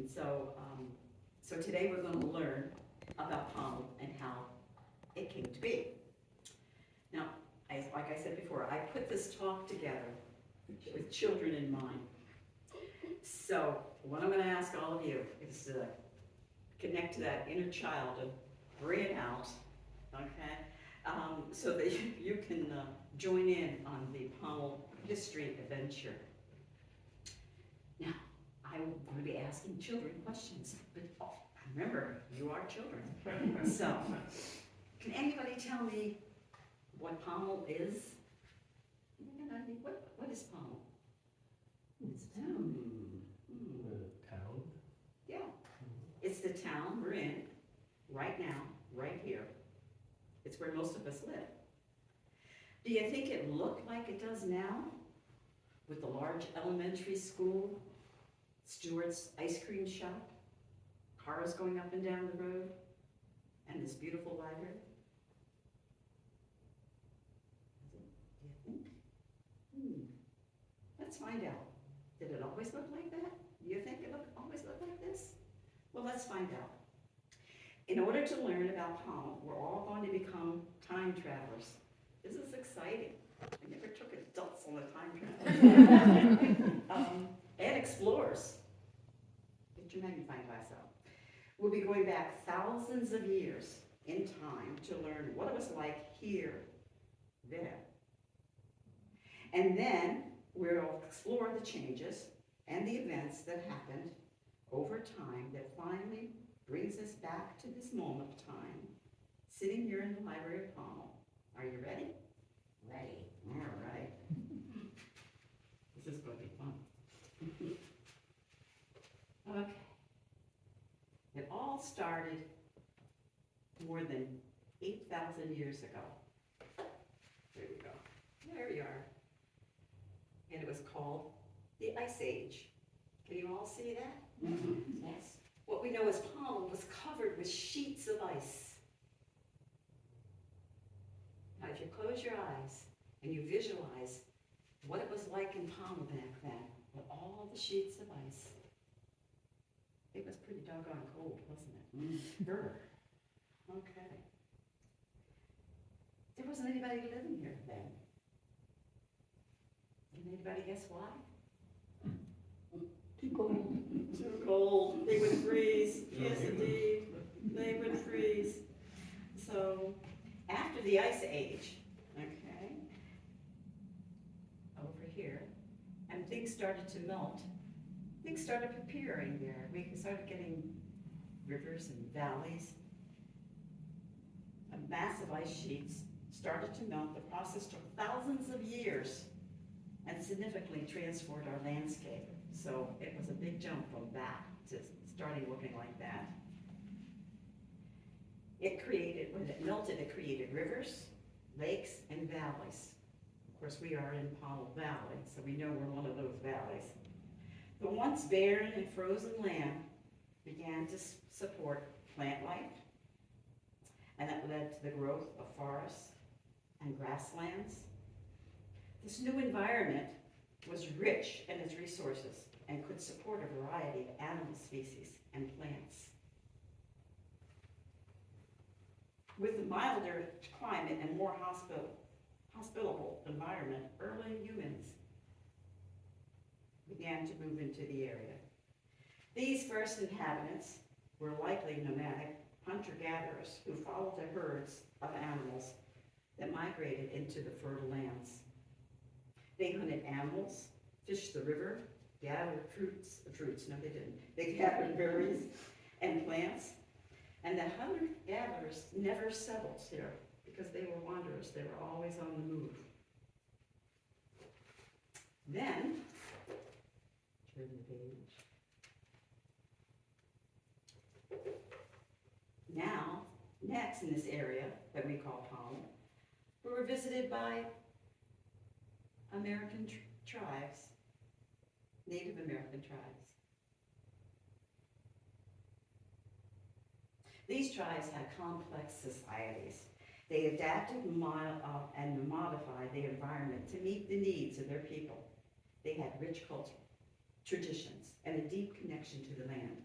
And so today we're going to learn about Pownal and how it came to be. Now, like I said before, I put this talk together with children in mind. So what I'm going to ask all of you is to connect to that inner child and bring it out, okay? So that you can join in on the Pownal History adventure. Now, I'm going to be asking children questions, but remember, you are children. So, can anybody tell me what Pownal is? What is Pownal? It's a town. Town? Yeah. It's the town we're in right now, right here. It's where most of us live. Do you think it looked like it does now? With the large elementary school, Stewart's ice cream shop, cars going up and down the road, and this beautiful library? Do you think? Let's find out. Did it always look like that? Do you think it always looked like this? Well, let's find out. In order to learn about Pownal, we're all going to become time travelers. This is exciting. I never took adults on a time travel. And explorers. Get your magnifying glass out. We'll be going back thousands of years in time to learn what it was like here, there. And then we'll explore the changes and the events that happened over time that finally brings us back to this moment of time, sitting here in the Library of Pownal. Are you ready? Ready. All right. This is going to be fun. Okay. It all started more than 8,000 years ago. There we go. There you are. And it was called the Ice Age. Can you all see that? Mm-hmm. Yes. What we know is Pownal was covered with sheets of ice. Now, if you close your eyes and you visualize what it was like in Pownal back then, with all the sheets of ice, it was pretty doggone cold, wasn't it? Brr. Okay. There wasn't anybody living here then. Can anybody guess why? Too cold. Too cold. They would freeze. Yes, indeed. They would freeze. So, after the Ice Age, okay, over here, and things started to melt. Things started appearing there. We started getting rivers and valleys. And massive ice sheets started to melt. The process took thousands of years and significantly transformed our landscape. So it was a big jump from that to starting looking like that. It created, when it melted, it created rivers, lakes, and valleys. Of course, we are in Pownal Valley, so we know we're one of those valleys. The once barren and frozen land began to support plant life, and that led to the growth of forests and grasslands. This new environment was rich in its resources and could support a variety of animal species and plants. With a milder climate and more hospitable environment, early humans began to move into the area. These first inhabitants were likely nomadic hunter-gatherers who followed the herds of animals that migrated into the fertile lands. They hunted animals, fished the river, gathered no they didn't. They gathered berries and plants, and the hunter-gatherers never settled here because they were wanderers. They were always on the move. Then, turn the page. Now, next in this area that we call Pownal, we were visited by American tribes, Native American tribes. These tribes had complex societies. They adapted and modified the environment to meet the needs of their people. They had rich culture, traditions, and a deep connection to the land.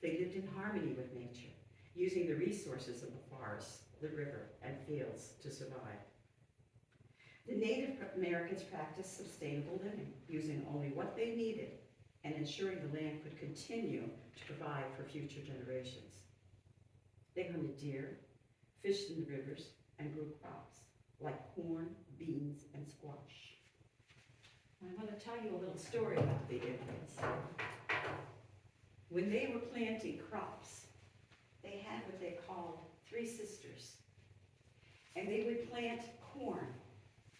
They lived in harmony with nature, using the resources of the forest, the river, and fields to survive. The Native Americans practiced sustainable living, using only what they needed and ensuring the land could continue to provide for future generations. They hunted deer, fished in the rivers, and grew crops like corn, beans, and squash. I want to tell you a little story about the Indians. When they were planting crops, they had what they called three sisters. And they would plant corn,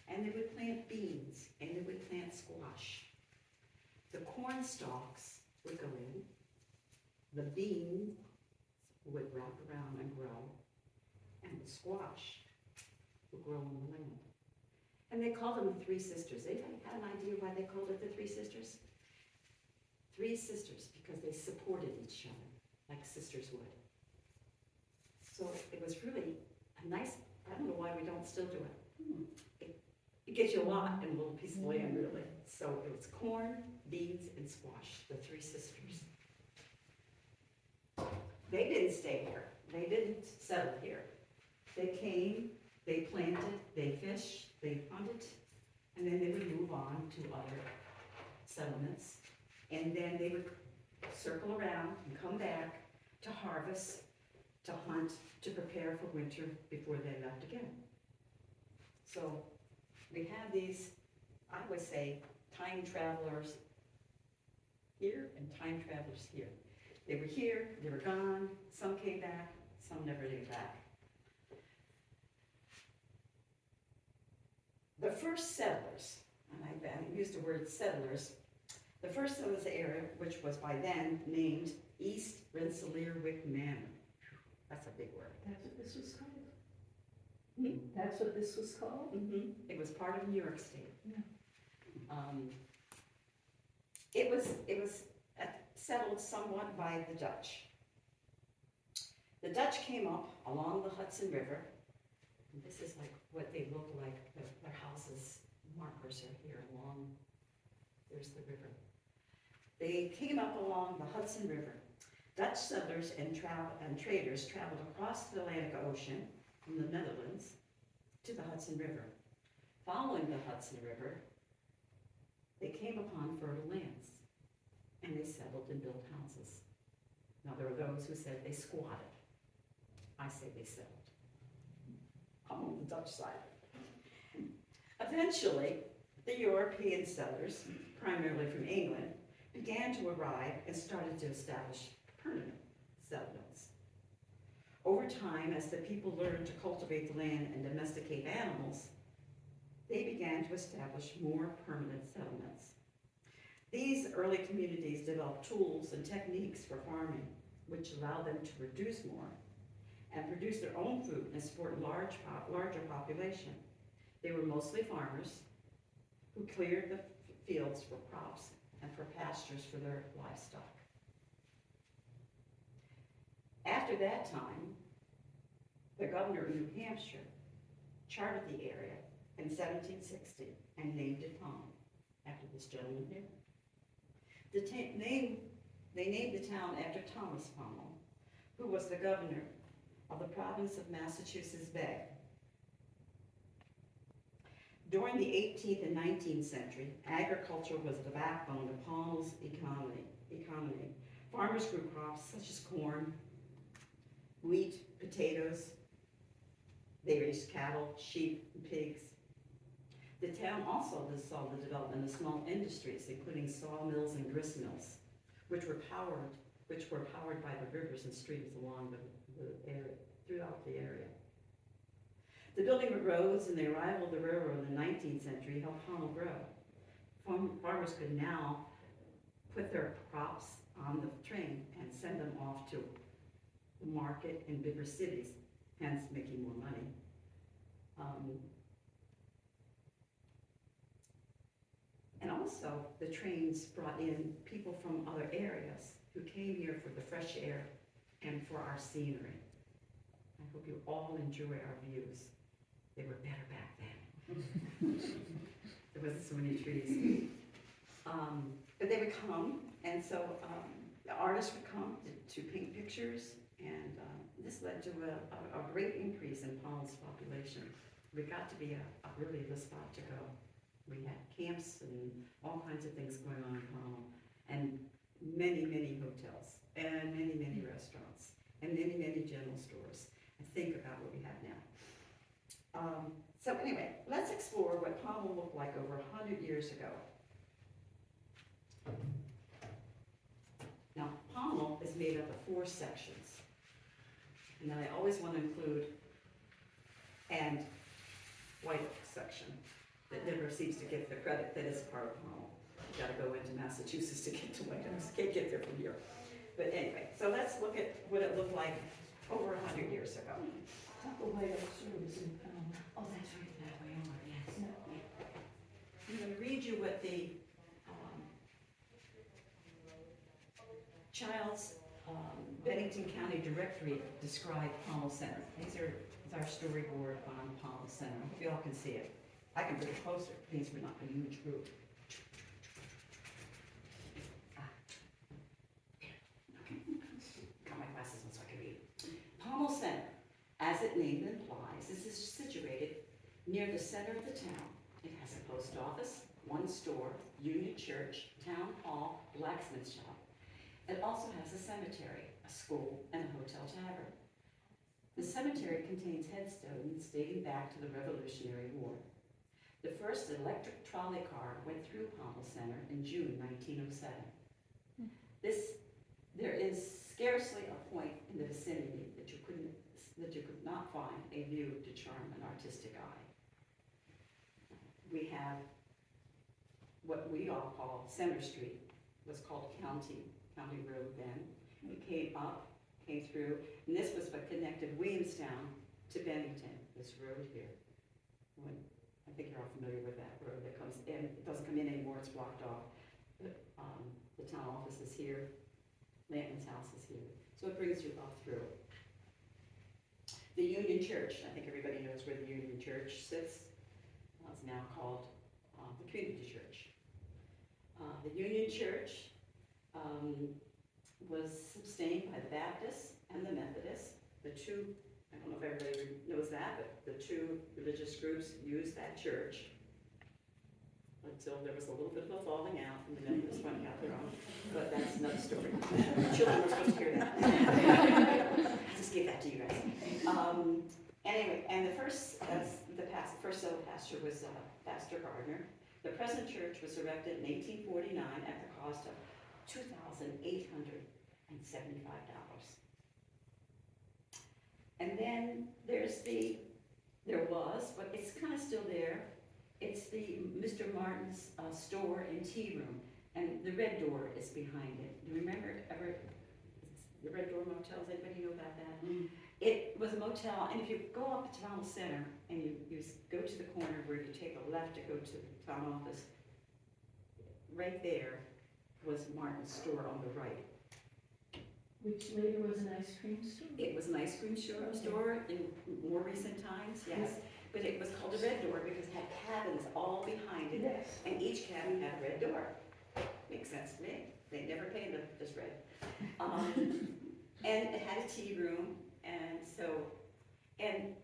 and they would plant beans, and they would plant squash. The corn stalks would go in, the beans would wrap around and grow, and the squash would grow on the land. And they called them the three sisters. Anybody had an idea why they called it the three sisters? Three sisters, because they supported each other like sisters would. So it was really a nice, I don't know why we don't still do it. It gets you a lot in a little piece of land, really. So it was corn, beans, and squash, the three sisters. They didn't stay here. They didn't settle here. They came, they planted, they fished, they hunted, and then they would move on to other settlements. And then they would circle around and come back to harvest, to hunt, to prepare for winter before they left again. So we have these, I would say, time travelers here and time travelers here. They were here, they were gone, some came back, some never came back. The first settlers, and I used the word settlers, the first settlers area, which was by then named East Rensselaerwick Manor. That's a big word. That's what this was called? Hmm? That's what this was called? Mm-hmm. It was part of New York State. Yeah. It was settled somewhat by the Dutch. The Dutch came up along the Hudson River. And this is like what they look like. Their houses, markers are here along. There's the river. They came up along the Hudson River. Dutch settlers and traders traveled across the Atlantic Ocean from the Netherlands to the Hudson River. Following the Hudson River, they came upon fertile lands, and they settled and built houses. Now, there are those who said they squatted. I say they settled. I'm on the Dutch side. Eventually, the European settlers, primarily from England, began to arrive and started to establish permanent settlements. Over time, as the people learned to cultivate the land and domesticate animals, they began to establish more permanent settlements. These early communities developed tools and techniques for farming, which allowed them to produce more and produce their own food and support a larger population. They were mostly farmers who cleared the fields for crops and for pastures for their livestock. After that time, the governor of New Hampshire charted the area in 1760 and named it Pownal, after this gentleman here. They named the town after Thomas Pownal, who was the governor of the province of Massachusetts Bay. During the 18th and 19th century, agriculture was the backbone of Pownal's economy. Farmers grew crops such as corn, wheat, potatoes. They raised cattle, sheep, and pigs. The town also saw the development of small industries, including sawmills and grist mills, which were powered by the rivers and streams along the area, throughout the area. The building of roads and the arrival of the railroad in the 19th century helped Pownal grow. Farmers could now put their crops on the train and send them off to the market in bigger cities, hence making more money. And also, the trains brought in people from other areas who came here for the fresh air and for our scenery. I hope you all enjoy our views. They were better back then. There wasn't so many trees. But they would come, and so the artists would come to paint pictures, and this led to a great increase in Pownal's population. We got to be really the spot to go. We had camps and all kinds of things going on in Pownal, and many, many hotels, and many, many restaurants, and many, many general stores. And think about what we have now. So anyway, let's explore what Pownal looked like over 100 years ago. Now, Pownal is made up of 4 sections. And then I always want to include and White Oak section that never seems to get the credit that is part of Pownal. You gotta go into Massachusetts to get to White Oaks, can't get there from here. But anyway, so let's look at what it looked like over 100 years ago. Not the White Oak Service in Pownal. Oh, that's right, that way over, yes. I'm gonna read you what the Child's Bennington County Directory described Pownal Center. These are our storyboard on Pownal Center. I hope you all can see it. I can bring it closer, it means we're not a huge group. Got my glasses on so I can read. Pownal Center, as its name implies, is situated near the center of the town. It has a post office, 1 store, Union Church, town hall, blacksmith shop. It also has a cemetery, a school, and a hotel tavern. The cemetery contains headstones dating back to the Revolutionary War. The first electric trolley car went through Pownal Center in June 1907. There is scarcely a point in the vicinity that you could not find a view to charm an artistic eye. We have what we all call Center Street, was called County Road then. It came up, came through, and this was what connected Williamstown to Bennington, this road here. I think you're all familiar with that road that comes in. It doesn't come in anymore, it's blocked off. But, the town office is here, Lanton's house is here. So it brings you up through. The Union Church, I think everybody knows where the Union Church sits. It's now called the Community Church. The Union Church was sustained by the Baptists and the Methodists. The two, I don't know if everybody knows that, but the 2 religious groups used that church until there was a little bit of a falling out and the Methodists went out their own. But that's another story. Children were supposed to hear that. I just gave that to you guys. Anyway, and the first civil pastor was Pastor Gardner. The present church was erected in 1849 at the cost of $2,875. And then there was, but it's kind of still there, it's the Mr. Martin's store and tea room, and the Red Door is behind it. Do you remember ever, the Red Door Motels, anybody know about that? Mm. It was a motel, and if you go up to Pownal Center, and you go to the corner where you take a left to go to the town office, right there was Martin's store on the right. Which later was an ice cream store? It was an ice cream store in more recent times, yes. But it was called a Red Door because it had cabins all behind it. Yes. And each cabin had a red door. Makes sense to me. They never painted it just red. And it had a tea room, and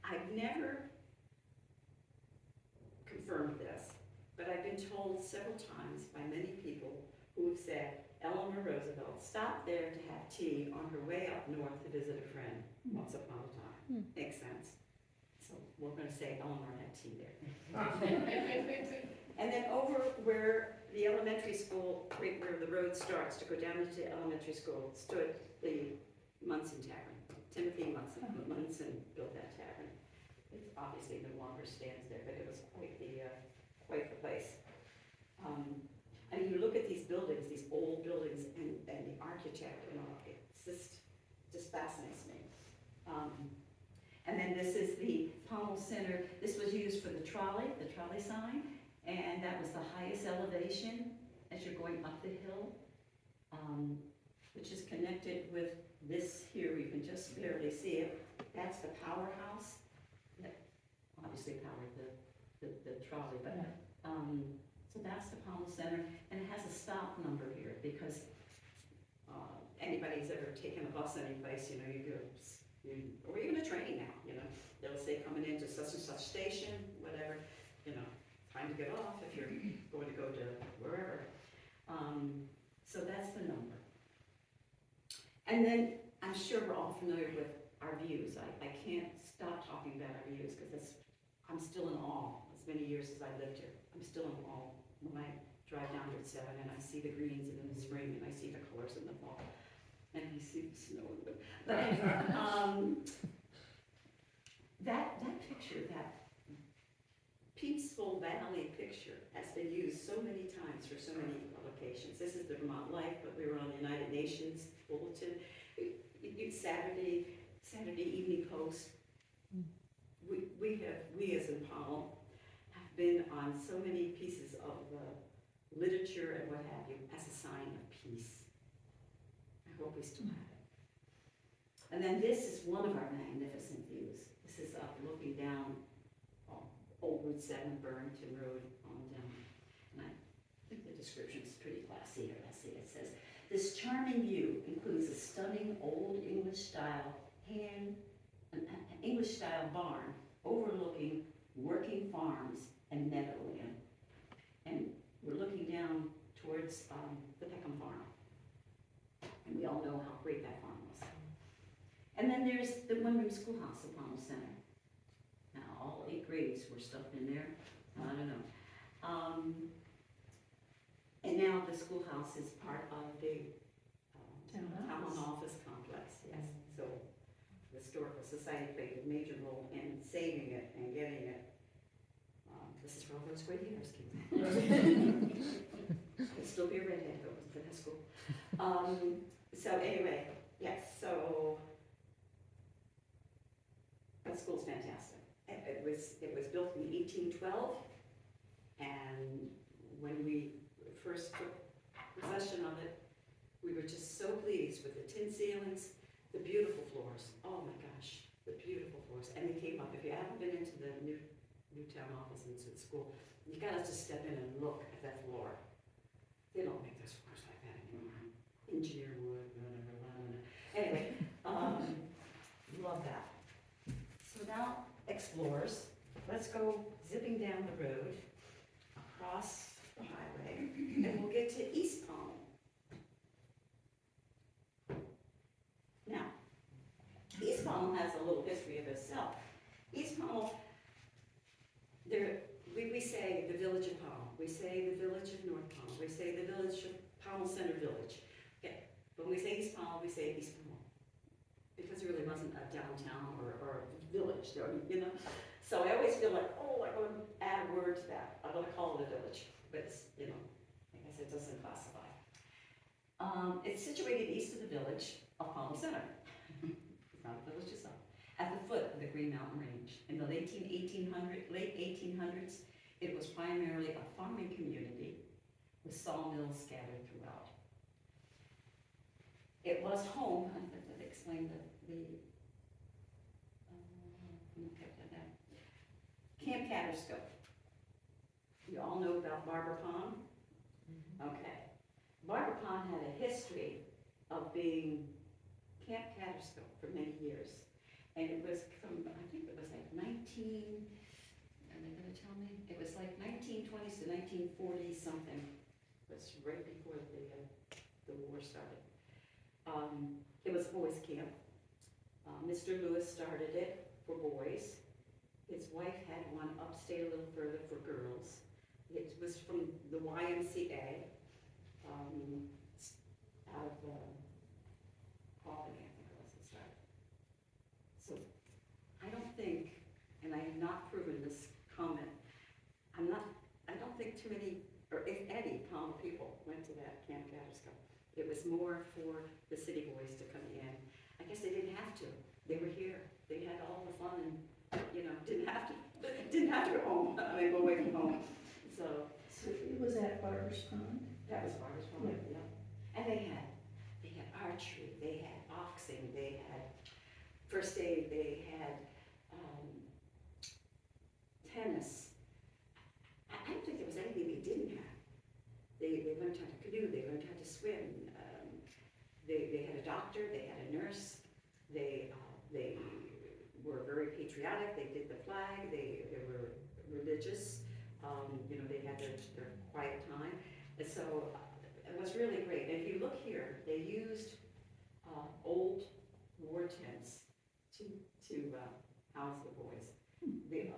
I've never confirmed this, but I've been told several times by many people who have said Eleanor Roosevelt stopped there to have tea on her way up north to visit a friend once upon a time. Makes sense. So we're going to say Eleanor had tea there. And then over where the elementary school, right where the road starts to go down into elementary school, stood the Munson Tavern. Timothy Munson built that tavern. It obviously no longer stands there, but it was quite the place. I mean, you look at these buildings, these old buildings, and the architect, and all, it just fascinates me. And then this is the Pownal Center. This was used for the trolley sign, and that was the highest elevation as you're going up the hill, which is connected with this here. You can just barely see it. That's the powerhouse that obviously powered the trolley, but So that's the Pownal Center, and it has a stop number here, because anybody's ever taken a bus anyplace, you know, or even a train now, you know, they'll say coming into such and such station, whatever, you know, time to get off if you're going to go to wherever. So that's the number. And then I'm sure we're all familiar with our views. I can't stop talking about our views because I'm still in awe. As many years as I lived here, I'm still in awe when I drive down Route 7 and I see the greens in the spring and I see the colors in the fall and I see the snow. But anyway, that picture, that peaceful valley picture has been used so many times for so many publications. This is the Vermont Life, but we were on the United Nations Bulletin. Saturday Evening Post. We as in Pownal have been on so many pieces of literature and what have you as a sign of peace. I hope we still have it. And then this is one of our magnificent views. This is up looking down Old Route 7, Burrington Road on down. And I think the description is pretty classy here. Let's see, it says, this charming view includes a stunning old English-style barn overlooking working farms and meadowland. And we're looking down towards the Peckham Farm. And we all know how great that farm was. And then there's the one-room schoolhouse at Pownal Center. Now, all 8 grades were stuffed in there. I don't know. And now the schoolhouse is part of the town office complex, yes. So the Historical Society played a major role in saving it and getting it. This is where all those great years came. I'd still be a redhead if it wasn't for that school. So anyway, yes, so that school's fantastic. It was built in 1812, and when we first took possession of it, we were just so pleased with the tin ceilings, the beautiful floors. Oh my gosh, the beautiful floors. And they came up. If you haven't been into the new town office into the school, you gotta just step in and look at that floor. They don't make those floors like that anymore. Engineer wood, blah, blah, blah, blah. Anyway, love that. So now, explorers, let's go zipping down the road, across the highway, and we'll get to East Pownal. Now, East Pownal has a little history of itself. East Pownal, we say the village of Pownal, we say the village of North Pownal, we say the village of Pownal Center Village. Okay, but when we say East Pownal, we say East Pownal. Because there really wasn't a downtown or a village there, you know? So I always feel like, oh, I'm going to add a word to that. I'm going to call it a village, but it's, you know, I guess it doesn't classify. It's situated east of the village of Pownal Center. It's not a village itself. At the foot of the Green Mountain Range. In the late 1800s, it was primarily a farming community with sawmills scattered throughout. It was home, I think that explained Camp Catterscope. You all know about Barber Pond? Okay. Barber Pond had a history of being Camp Catterscope for many years. And it was from, I think it was like are they gonna tell me? It was like 1920s to 1940 something. It was right before the war started. It was a boys' camp. Mr. Lewis started it for boys. His wife had one upstate a little further for girls. It was from the YMCA out of Albany, I think it was the start. So I don't think, and I have not proven this comment, I don't think too many, or if any, Pownal people went to that Camp Catterscope. It was more for the city boys to come in. I guess they didn't have to. They were here. They had all the fun and, you know, didn't have to go home. I mean, go away from home. So it was at Barber's Pond? That was Barber's Pond, yeah. And they had archery, they had boxing, they had first aid, they had tennis. I don't think there was anything they didn't have. They had a doctor, they had a nurse, they were very patriotic, they did the flag, they were religious, you know, they had their quiet time. And so it was really great. And if you look here, they used old war tents to house the boys. The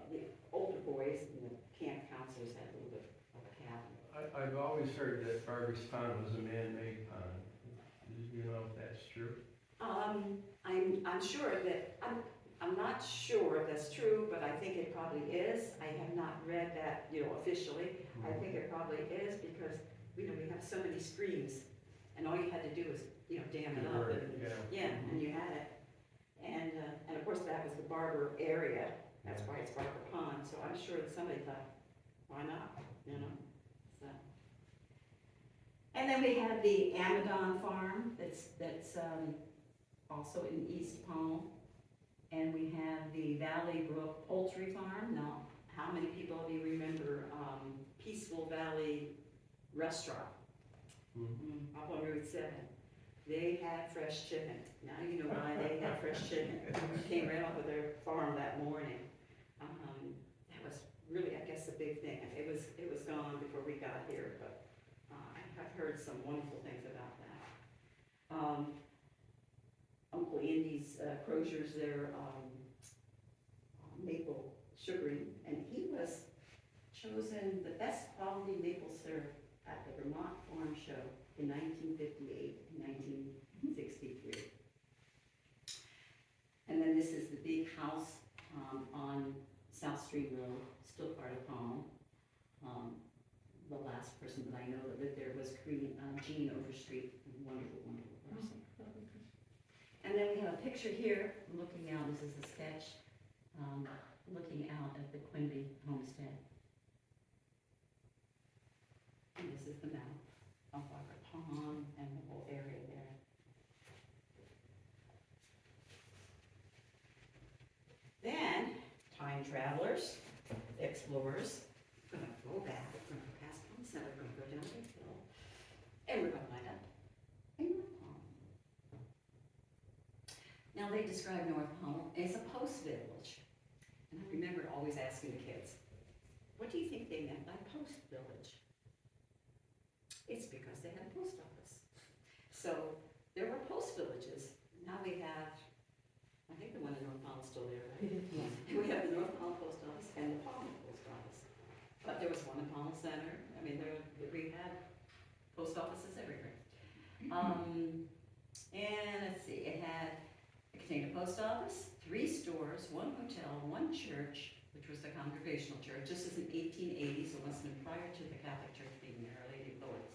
older boys and the camp counselors had a little bit of a cabin. I've always heard that Barbers Pond was a man-made pond. Do you know if that's true? I'm sure that, I'm not sure if that's true, but I think it probably is. I have not read that, you know, officially. I think it probably is because, you know, we have so many streams and all you had to do was, you know, dam it up and, yeah, and you had it. And of course that was the Barber area. That's why it's Barber Pond. So I'm sure that somebody thought, why not, you know? So. And then we have the Amadon Farm that's also in East Pownal. And we have the Valley Brook Poultry Farm. Now, how many people of you remember Peaceful Valley Restaurant? Up on Route 7. They had fresh chicken. Now you know why they had fresh chicken. It came right off of their farm that morning. That was really, I guess, a big thing. It was gone before we got here, but I've heard some wonderful things about that. Uncle Andy's Crozier's their maple sugaring, and he was chosen the best quality maple syrup at the Vermont Farm Show in 1958 and 1963. And then this is the big house on South Street Road, still part of Pownal. The last person that I know that lived there was Jean Overstreet, a wonderful, wonderful person. And then we have a picture here, looking out, this is a sketch, looking out at the Quimby homestead. And this is the map of Barber Pond and the whole area there. Then, time travelers, explorers, we're gonna go back, we're gonna go past Pownal Center, we're gonna go down the hill, and we're gonna wind up in North Pownal. Now they describe North Pownal as a post village. And I remember always asking the kids, what do you think they meant by post village? It's because they had a post office. So there were post villages. Now we have, I think the one in North Pownal is still there, right? Yeah. We have the North Pownal Post Office and the Pownal Post Office. But there was one in Pownal Center. I mean, we had post offices everywhere. And let's see, it contained a post office, 3 stores, 1 hotel, 1 church, which was the Congregational Church. This is in 1880, so it must have been prior to the Catholic Church being there, Our Lady of Lourdes.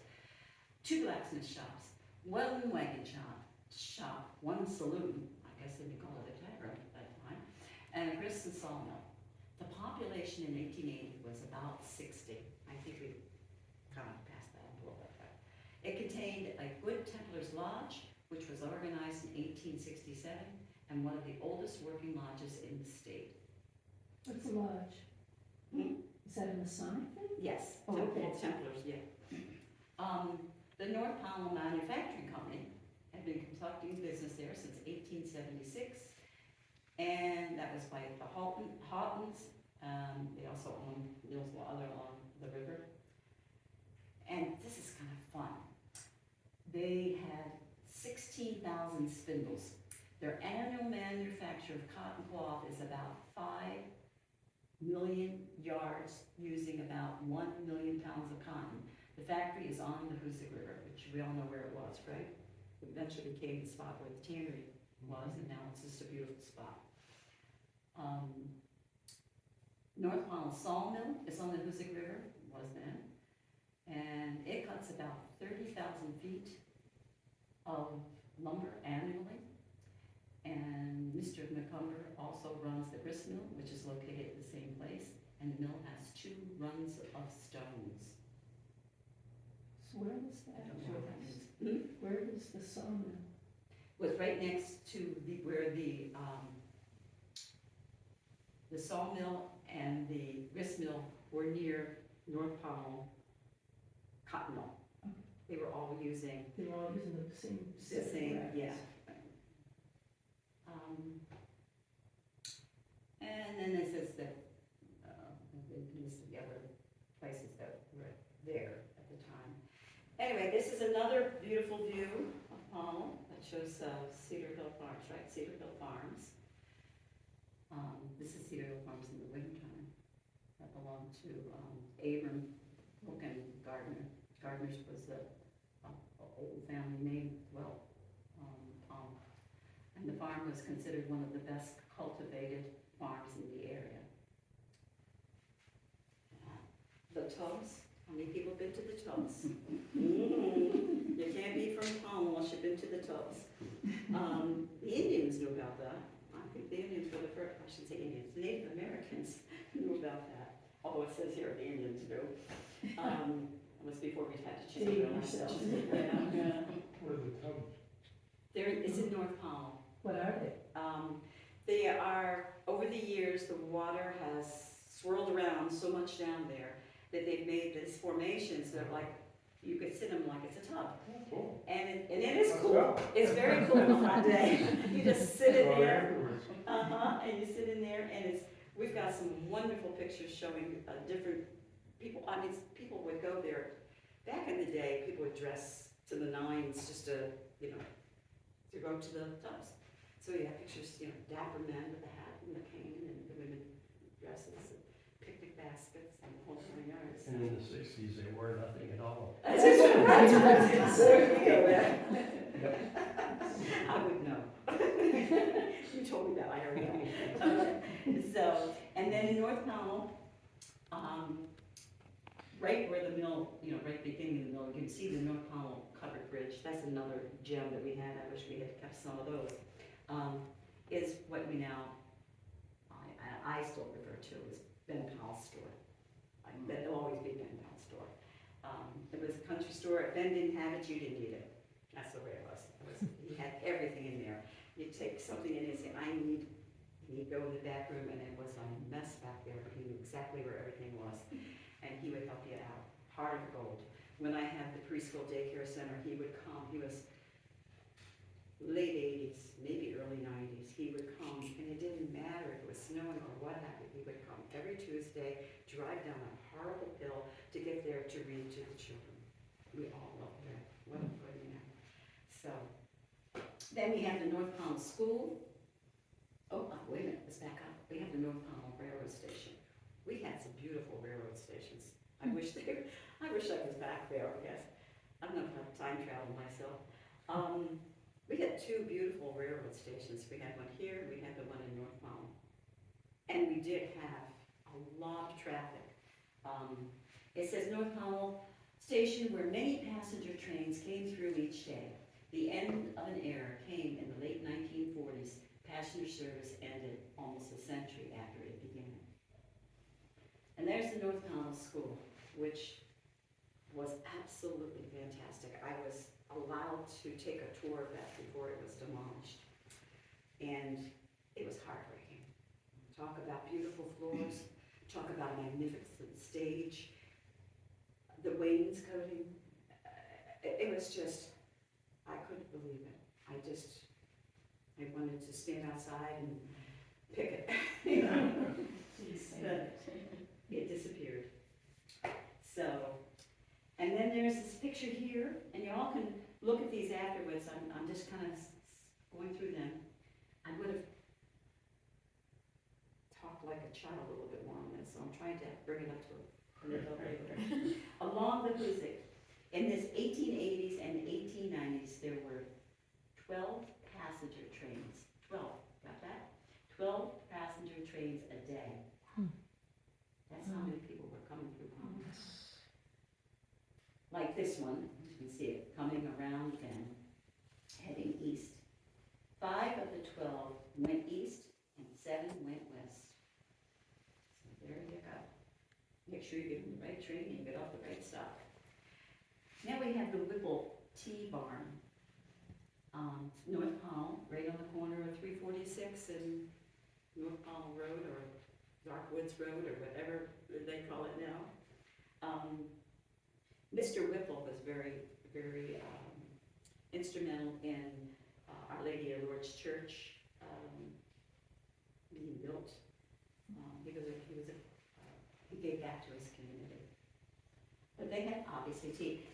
2 blacksmith shops, 1 wagon shop, 1 saloon, I guess they didn't call it a tavern at that time, and a grist and sawmill. The population in 1880 was about 60. I think we kind of passed that a little bit. It contained a Good Templars Lodge, which was organized in 1867, and one of the oldest working lodges in the state. What's a lodge? Is that a Masonic thing? Yes, Oh, okay. Templars, yeah. The North Pownal Manufacturing Company had been conducting business there since 1876, and that was by the Houghtons. They also owned mills along the river. And this is kind of fun. They had 16,000 spindles. Their annual manufacture of cotton cloth is about 5 million yards, using about 1 million pounds of cotton. The factory is on the Hoosic River, which we all know where it was, right? It eventually became the spot where the tannery was, and now it's just a beautiful spot. North Pownal Sawmill is on the Hoosic River, was then, and it cuts about 30,000 feet of lumber annually. And Mr. McCumber also runs the grist mill, which is located at the same place, and the mill has 2 runs of stones. So where was I that? don't know what that means. Where was the sawmill? Was right next to where the sawmill and the grist mill were near North Pownal Cotton Mill. they were all using They were all using the same. the set of same, records. yeah. And then this is the, this is the other places that were there at the time. Anyway, this is another beautiful view of Pownal that shows Cedar Hill Farms, right? Cedar Hill Farms. This is Cedar Hill Farms in the wintertime. That belonged to Abram Cook and Gardner. Gardner's was a old family name, well, Pownal. And the farm was considered one of the best cultivated farms in the area. The Tubbs, how many people been to the Tubbs? You can't be from Pownal unless you've been to the Tubbs. The Indians knew about that. I think the Indians were the first, I shouldn't say Indians, the Native Americans knew about that. Although it says here the Indians knew. It was before we had to change Dating our yourself. Yeah. What are the Tubbs? It's in North Pownal. What are they? They are, over the years, the water has swirled around so much down there that they've made these formations that like, you could sit in them like it's a tub. Oh, cool. And it is Let's cool. go. It's very cool on a hot day. You just sit in Well, there, afterwards. and you sit in there, and we've got some wonderful pictures showing different people. I mean, people would go there. Back in the day, people would dress to the nines just to go to the tubs. So you have pictures, dapper men with the hat and the cane, and the women dresses, and picnic baskets, and the whole nine yards. And in the sixties, they wore nothing at all. That's right. So there you go, I would know. You told me that, I already know. So, and then in North Pownal, right where the mill, right beginning of the mill, you can see the North Pownal covered bridge. That's another gem that we had. I wish we had kept some of those. Is what we now, I still refer to as Ben Powell's store. That'll always be Ben Powell's store. It was a country store. If Ben didn't have it, you didn't need it. That's the way it was. He had everything in there. You'd take something in and say, I need, and he'd go in the back room, and it was a mess back there, but he knew exactly where everything was. And he would help you out. Heart of gold. When I had the preschool daycare center, he would come. He was late 80s, maybe early 90s. He would come, and it didn't matter if it was snowing or what happened. He would come every Tuesday, drive down a horrible hill to get there to read to the children. We all loved that. What a good man. So, then we have the North Pownal School. Oh, wait a minute, let's back up. We have the North Pownal Railroad Station. We had some beautiful railroad stations. I wish I was back there, I guess. I'm not going to time travel myself. We had two beautiful railroad stations. We had one here, we had the one in North Pownal. And we did have a lot of traffic. It says North Pownal Station where many passenger trains came through each day. The end of an era came in the late 1940s. Passenger service ended almost a century after it began. And there's the North Pownal School, which was absolutely fantastic. I was allowed to take a tour of that before it was demolished. And it was heartbreaking. Talk about beautiful floors, talk about a magnificent stage, the wainscoting. It was just, I couldn't believe it. I wanted to stand outside and pick it. But it disappeared. So, and then there's this picture here, and you all can look at these afterwards. I'm just kind of going through them. I would have talked like a child a little bit more on this, so I'm trying to bring it up to an adult later. Along the Hoosic, in this 1880s and 1890s, there were 12 passenger trains. 12, got that? 12 passenger trains a day. That's how many people were coming through Pownal. Like this one, you can see it coming around and heading east. 5 of the 12 went east and 7 went west. So there you go. Make sure you get on the right train and get off the right stop. Now we have the Whipple Tea Barn. North Pownal, right on the corner of 346 and North Pownal Road or Dark Woods Road or whatever they call it now. Mr. Whipple was very very instrumental in Our Lady of Lourdes Church being built. He gave back to his community. But they had, obviously, tea.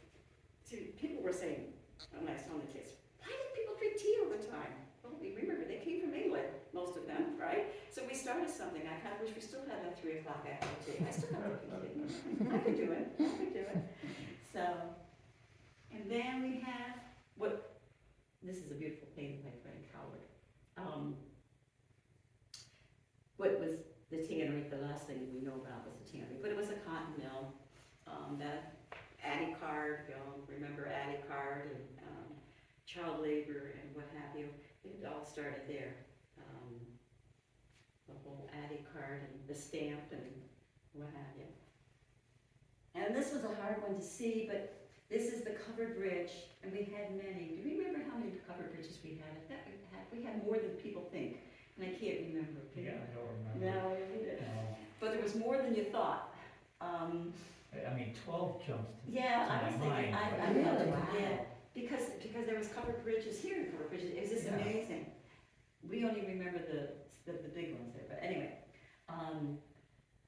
See, people were saying, when I saw the kids, why did people drink tea all the time? Well, we remember, they came from England, most of them, right? So we started something. I kind of wish we still had that 3 o'clock after tea. I still have tea. I could do it. So, and then we have, this is a beautiful painting by Frank Howard. What was the tannery, the last thing we know about was the tannery, but it was a cotton mill. That Addie Card, you all remember Addie Card and child labor and what have you. It all started there. The whole Addie Card and the stamp and what have you. And this was a hard one to see, but this is the covered bridge, and we had many. Do you remember how many covered bridges we had? We had more than people think, and I can't remember. Yeah, I don't remember. No, we did. But there was more than you thought. I mean, 12 jumps to Yeah, I was my thinking, mind. I but- felt it, Wow. yeah, because there was covered bridges here and covered bridges, it was just Yeah. amazing. We only remember the big ones there, but anyway.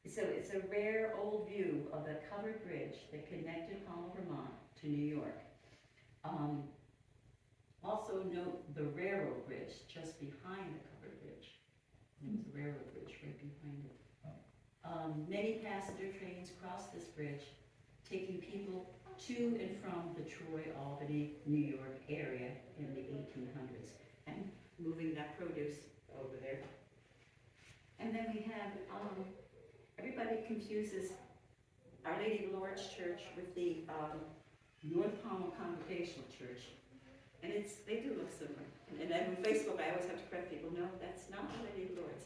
So it's a rare old view of the covered bridge that connected Pownal, Vermont to New York. Also note the railroad bridge just behind the covered bridge. There was a railroad bridge right behind it. Many passenger trains crossed this bridge, taking people to and from the Troy, Albany, New York area in the 1800s, and moving that produce over there. And then we have, everybody confuses Our Lady of Lourdes Church with the North Pownal Congregational Church. And they do look similar. And then on Facebook, I always have to correct people, no, that's not Our Lady of Lourdes.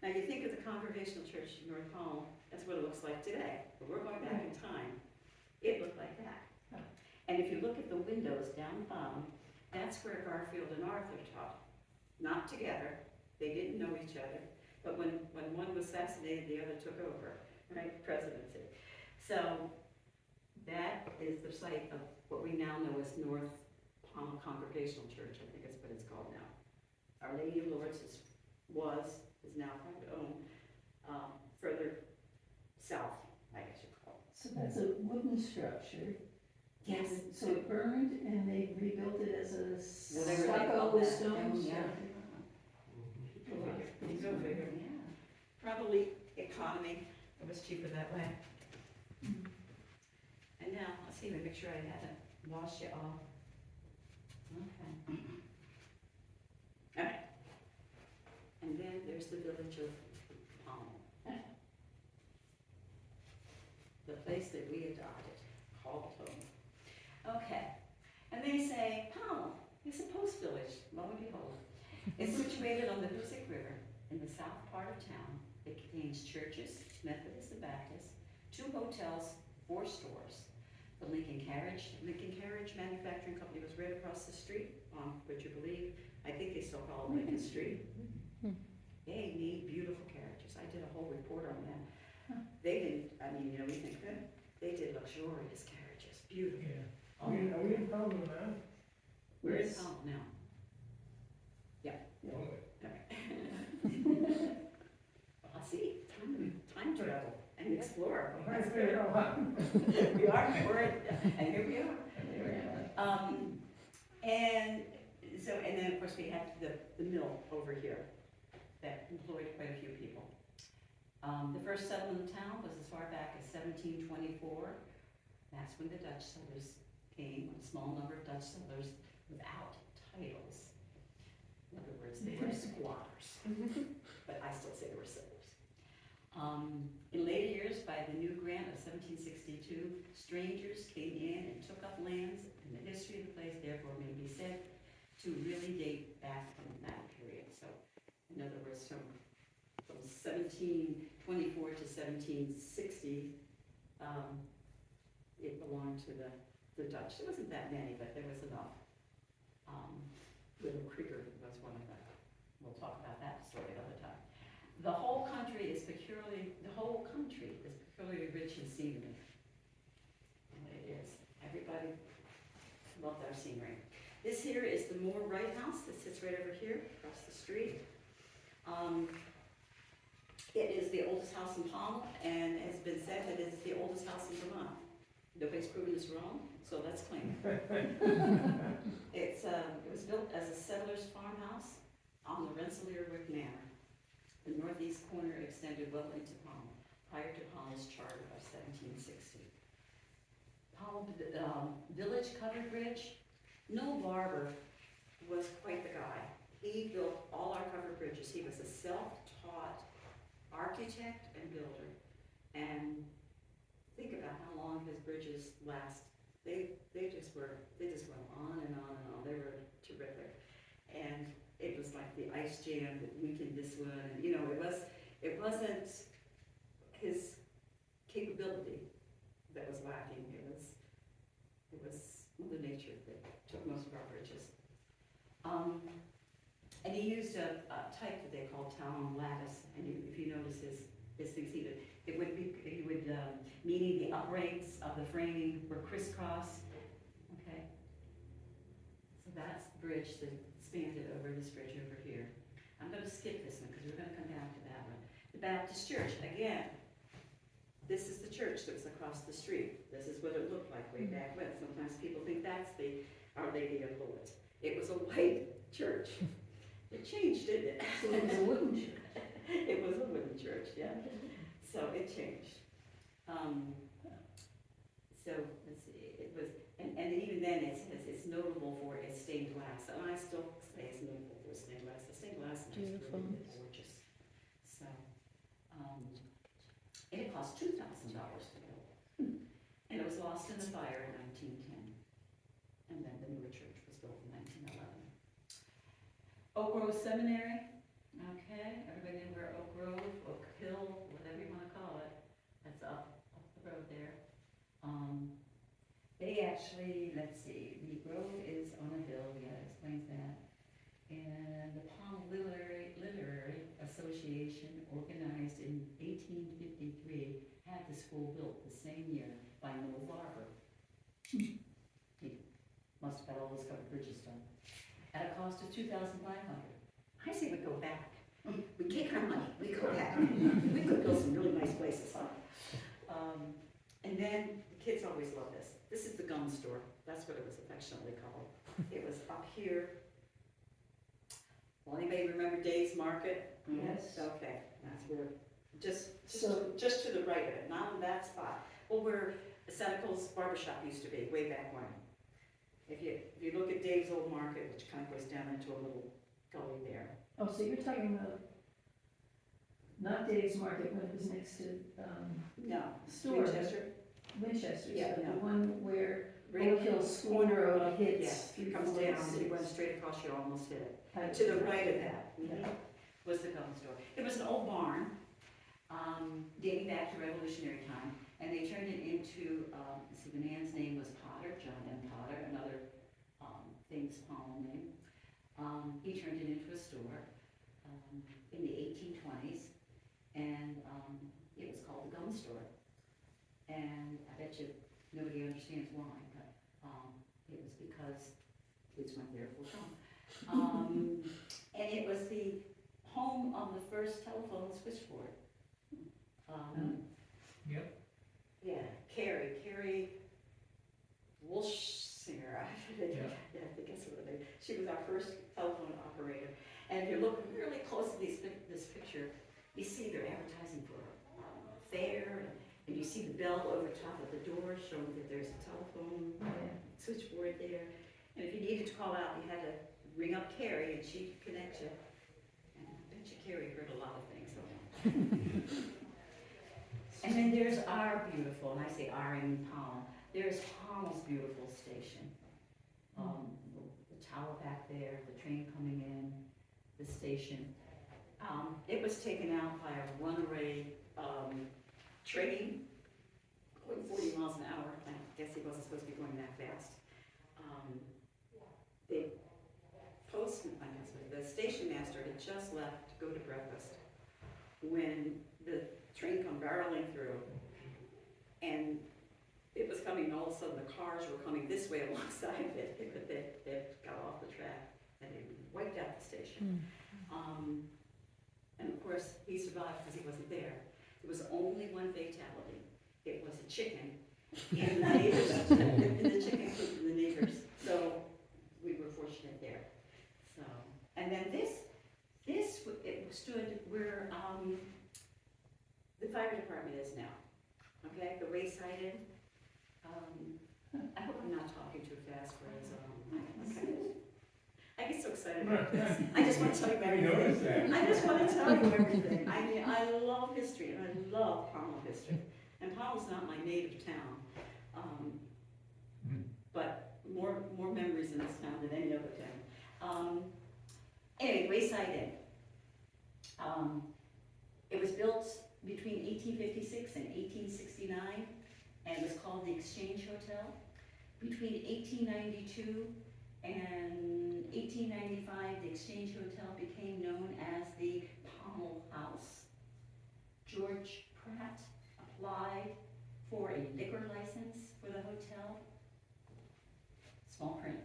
Now, you think of the Congregational Church in North Pownal, that's what it looks like today. But we're going back in time. It looked like that. And if you look at the windows down the bottom, that's where Garfield and Arthur taught. Not together. They didn't know each other. But when one was assassinated, the other took over, right? Presidency. So that is the site of what we now know as North Pownal Congregational Church. I think that's what it's called now. Our Lady of Lourdes is now private owned, further south, I guess you call it. So that's a wooden structure. Yes. And so it burned and they rebuilt it as a Whatever they call stucco that. stone Yeah. structure. Go figure. Yeah. Probably economy, it was cheaper that way. And now, let's see, let me make sure I haven't lost you all. Okay. Alright. And then there's the village of Pownal. The place that we adopted, called home. Okay, and they say, Pownal is a post village, lo and behold. It's situated on the Hoosic River in the south part of town. It contains churches, Methodist and Baptist, 2 hotels, 4 stores. The Lincoln Carriage Manufacturing Company was right across the street on, would you believe, I think they still call it Lincoln Street. They made beautiful carriages. I did a whole report on them. They didn't, we think good. They did luxurious carriages, beautiful. Yeah. Are we in Pownal now? We're in Yes. Pownal now. Okay. I see, time travel and explore. Trying to figure out how. We are, and here we are. And then of course we have the mill over here that employed quite a few people. The first settlement in town was as far back as 1724. That's when the Dutch settlers came, a small number of Dutch settlers without titles. In other words, they were squatters, but I still say they were settlers. In later years, by the new grant of 1762, strangers came in and took up lands, and the history of the place therefore may be said to really date back from that period. So, in other words, from 1724 to 1760, it belonged to the Dutch. There wasn't that many, but there was enough. Little Krieger was one of them. We'll talk about that story another time. The whole country is peculiarly rich in scenery. And it is. Everybody loved our scenery. This here is the Moore Wright House that sits right over here, across the street. It is the oldest house in Pownal, and has been said that it is the oldest house in Vermont. Nobody's proven this wrong, so let's claim it. It was built as a settler's farmhouse on the Rensselaer-Wick Manor. The northeast corner extended well into Pownal, prior to Pownal's charter of 1760. Pownal Village Covered Bridge. Noel Barber was quite the guy. He built all our covered bridges. He was a self-taught architect and builder. And think about how long his bridges last. They just went on and on and on. They were terrific. And it was like the ice jam that weakened this one. And, you know, it wasn't his capability that was lacking. It was Mother Nature that took most of our bridges. And he used a type that they called town lattice. And if you notice his things, meaning the uprights of the framing were crisscross. Okay. So that's the bridge that spanned it over this bridge over here. I'm going to skip this one because we're going to come back to that one. The Baptist Church, again, this is the church that was across the street. This is what it looked like way back when. Sometimes people think that's the Our Lady of Bullet. It was a white church. It changed, didn't it? So it was a wooden church. It was a wooden church, yeah. So it changed. So let's see, it was, and even then it's notable for its stained glass. And I still say it's notable for its stained glass. The stained glass is just really gorgeous. So, and it cost $2,000 to build. And it was lost in the fire in 1910. And then the newer church was built in 1911. Oak Grove Seminary, okay, everybody know where Oak Grove, Oak Hill, whatever you want to call it, that's up the road there. They actually, let's see, the grove is on a hill, yeah, it explains that. And the Pownal Literary Association, organized in 1853, had the school built the same year by Noel Barber. He must have had all those covered bridges done. At a cost of $2,500. I say we go back. We take our money, we go back. We could build some really nice places, huh? And then the kids always love this. This is the gum store. That's what it was affectionately called. It was up here. Well, anybody remember Dave's Market? Yes. Okay, that's where, just So- to the right of it, not on that spot. Well, where Senecal's barbershop used to be, way back when. If you look at Dave's Old Market, which kind of goes down into a little gully there. Oh, so you're talking about, not Dave's Market, when it was next to, No. Store. Winchester. Winchester's, Yeah, but no. the one where Right Oak Hill School Road hits. Yeah, it comes down, you went straight across, you almost hit it. To the right of that was the gun store. It was an old barn, dating back to Revolutionary time, and they turned it into, see, the man's name was Potter, John M. Potter, another famous Pownal name. He turned it into a store in the 1820s, and it was called the Gun Store. And I bet you nobody understands why, but it was because kids went there for fun. And it was the home of the first telephone switchboard. Yep. Yeah, Carrie Wolfsinger, I think that's what it is. She was our first telephone operator. And if you look really close at this picture, you see they're advertising for a fair, and you see the bell over top of the door showing that there's a telephone switchboard there. And if you needed to call out, you had to ring up Carrie and she'd connect you. And I bet you Carrie heard a lot of things. And then there's our beautiful, and I say our in Pownal, there's Pownal's beautiful station. The tower back there, the train coming in, the station. It was taken out by a runaway train going 40 miles an hour. I guess he wasn't supposed to be going that fast. The station master had just left to go to breakfast when the train come barreling through, and it was coming, and all of a sudden the cars were coming this way alongside of it, but they got off the track and they wiped out the station. And of course, he survived because he wasn't there. There was only one fatality. It was a chicken in the neighbors, in the chicken coop in the neighbors. So we were fortunate there. So, and then it stood where the fire department is now. Okay, the Wayside Inn. I hope I'm not talking too fast, whereas I get so excited about this. I just want to tell you everything. I just want to tell you everything. I mean, I love history, and I love Pownal history. And Pownal's not my native town, but more memories in this town than any other town. Anyway, Wayside Inn. It was built between 1856 and 1869, and it was called the Exchange Hotel. Between 1892 and 1895, the Exchange Hotel became known as the Pownal House. George Pratt applied for a liquor license for the hotel, small print,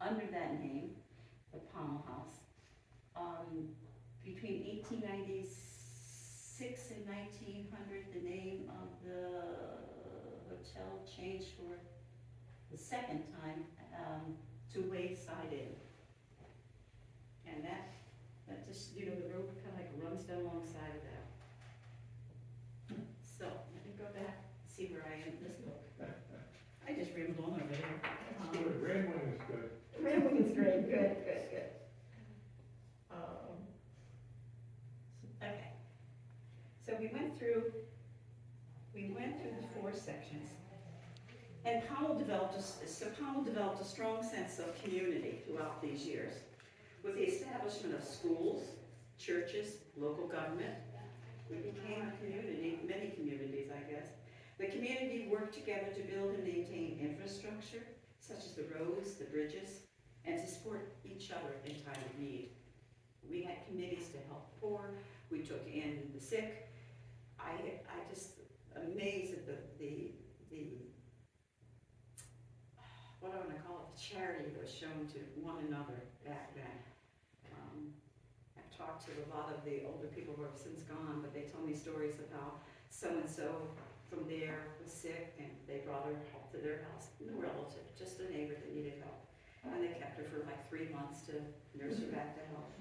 under that name, the Pownal House. Between 1896 and 1900, the name of the hotel changed for the second time to Wayside Inn. And that just, the road kind of like runs down alongside of that. So, let me go back, see where I am in this book. I just rambled on over there. Good, rambling is good. Rambling is great, good. Okay. So we went through the 4 sections. And Pownal developed a strong sense of community throughout these years, with the establishment of schools, churches, local government. We became a community, many communities, I guess. The community worked together to build and maintain infrastructure, such as the roads, the bridges, and to support each other in time of need. We had committees to help the poor. We took in the sick. I just amazed at the what do I want to call it, the charity that was shown to one another back then. I've talked to a lot of the older people who have since gone, but they tell me stories of how so-and-so from there was sick and they brought her help to their house. No relative, just a neighbor that needed help. And they kept her for like 3 months to nurse her back to health.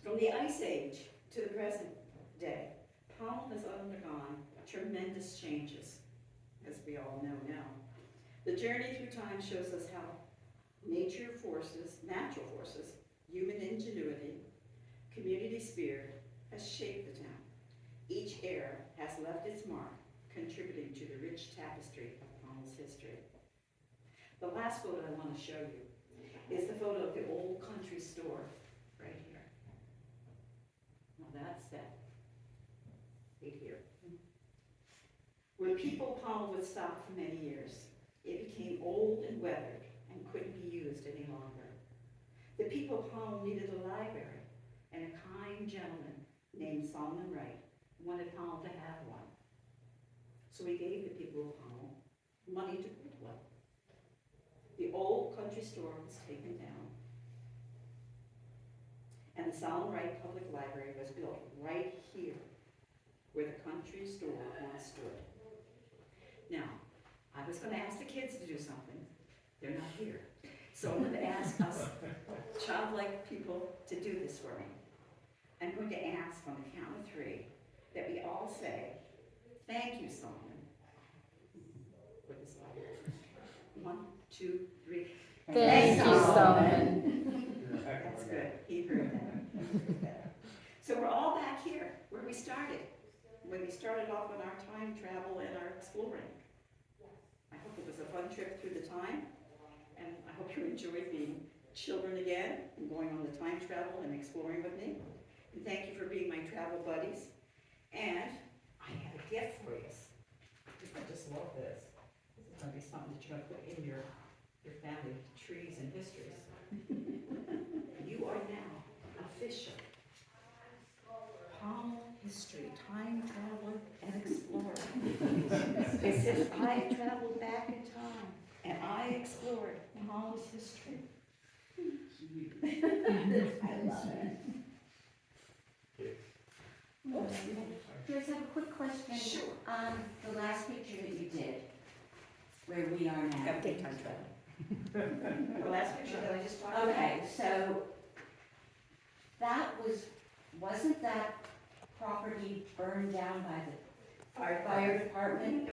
From the Ice Age to the present day, Pownal has undergone tremendous changes, as we all know now. The journey through time shows us how natural forces, human ingenuity, community spirit has shaped the town. Each era has left its mark, contributing to the rich tapestry of Pownal's history. The last photo I want to show you is the photo of the old country store right here. Now that's that, right here. Where people Pownal would stop for many years. It became old and weathered and couldn't be used any longer. The people of Pownal needed a library, and a kind gentleman named Solomon Wright wanted Pownal to have one. So he gave the people of Pownal money to build one. The old country store was taken down, and the Solomon Wright Public Library was built right here, where the country store once stood. Now, I was going to ask the kids to do something. They're not here. So I'm going to ask us childlike people to do this for me. I'm going to ask on the count of 3 that we all say, "Thank you, Solomon," for this library. 1, 2, 3. Thank you, Solomon. That's good. He heard that. So we're all back here where we started, when we started off on our time travel and our exploring. I hope it was a fun trip through the time, and I hope you enjoyed being children again and going on the time travel and exploring with me. And thank you for being my travel buddies. And I have a gift for you. I just love this. This is going to be something that you're going to put in your family trees and histories. You are now official Pownal History, time traveler and explorer. It says, I traveled back in time and I explored Pownal's history. I love it. Joyce, I have a quick question. Sure. On the last picture that you did, where we are now. Update time travel. The last picture that I just talked about. Okay, so wasn't that property burned down by the fire department?